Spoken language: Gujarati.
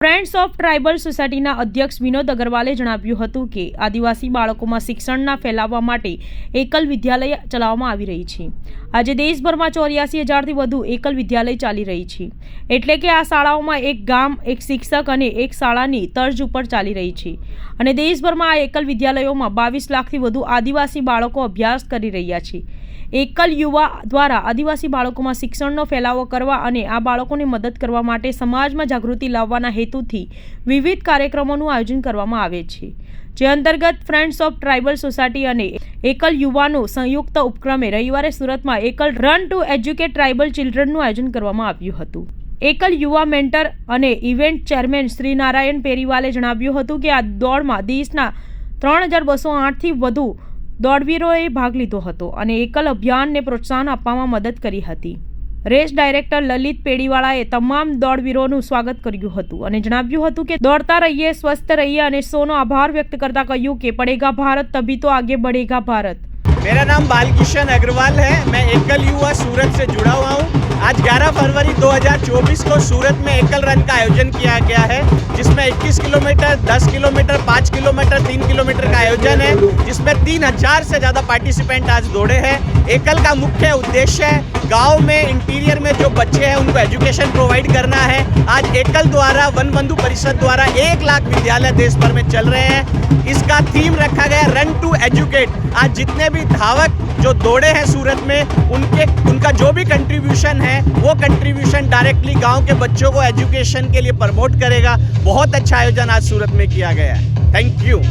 ફ્રેન્ડ્સ ઓફ ટ્રાઇબલ સોસાયટીના અધ્યક્ષ વિનોદ અગ્રવાલે જણાવ્યું હતું કે આદિવાસી બાળકોમાં શિક્ષણના ફેલાવવા માટે એકલ વિદ્યાલય ચલાવવામાં આવી રહી છે। આજે દેશભરમાં 84,000થી વધુ એકલ વિદ્યાલય ચાલી રહી છે, એટલે કે આ શાળાઓમાં એક ગામ, એક શિક્ષક અને એક શાળાની તર્જ ઉપર ચાલી રહી છે અને દેશભરમાં આ એકલ વિદ્યાલયોમાં 22 લાખથી વધુ આદિવાસી બાળકો અભ્યાસ કરી રહ્યા છે। એકલ યુવા દ્વારા આદિવાસી બાળકોમાં શિક્ષણનો ફેલાવો કરવા અને આ બાળકોને મદદ કરવા માટે સમાજમાં જાગૃતિ લાવવાના હેતુથી વિવિધ કાર્યક્રમોનું આયોજન કરવામાં આવે છે, જે અંતર્ગત ફ્રેન્ડ્સ ઓફ ટ્રાઇબલ સોસાયટી અને એકલ યુવાનો સંયુક્ત ઉપક્રમે રવિવારે સુરતમાં એકલ રન ટુ એજ્યુકેટ ટ્રાઇબલ ચિલ્ડ્રનનું આયોજન કરવામાં આવ્યું હતું। એકલ યુવા મેન્ટર અને ઇવેન્ટ ચેરમેન શ્રી નારાયણ પેરીવાલે જણાવ્યું હતું કે આ દોડમાં દેશના 3,208થી વધુ દોડવીરોએ ભાગ લીધો હતો અને એકલ અભિયાનને પ્રોત્સાહન આપવામાં મદદ કરી હતી। રેસ ડાયરેક્ટર લલિત પેડીવાળાએ તમામ દોડવીરોનું સ્વાગત કર્યું હતું અને જણાવ્યું હતું કે દોડતા રહીએ, સ્વસ્થ રહીએ અને સૌનો આભાર વ્યક્ત કરતા કહ્યું કે પડેગા ભારત તभी तो आगे बढ़ेगा भारत। मेरा नाम बालकिशन अग्रवाल है। मैं एकल युवा सूरत से जुड़ा हुआ हूँ। आज 11 फरवरी 2024 को सूरत में एकल रन का आयोजन किया गया है, जिसमें 21 किलोमीटर, 10 किलोमीटर, 5 किलोमीटर, 3 किलोमीटर का आयोजन है, जिसमें 3,000 से ज़्यादा पार्टिसिपेंट आज दौड़े हैं। एकल का मुख्य उद्देश्य है गांव में इंटीरियर में जो बच्चे हैं उनको एजुकेशन प्रोवाइड करना है। आज एकल द्वारा वन बंधु परिषद द्वारा 1 लाख विद्यालय देश भर में चल रहे हैं। इसका थीम रखा गया रन टू एजुकेट। आज जितने भी धावक जो दौड़े हैं सूरत में, उनका जो भी कंट्रीब्यूशन है वो कंट्रीब्यूशन डायरेक्टली गांव के बच्चों को एजुकेशन के लिए प्रमोट करेगा। बहुत अच्छा आयोजन आज सूरत में किया गया है। Thank you.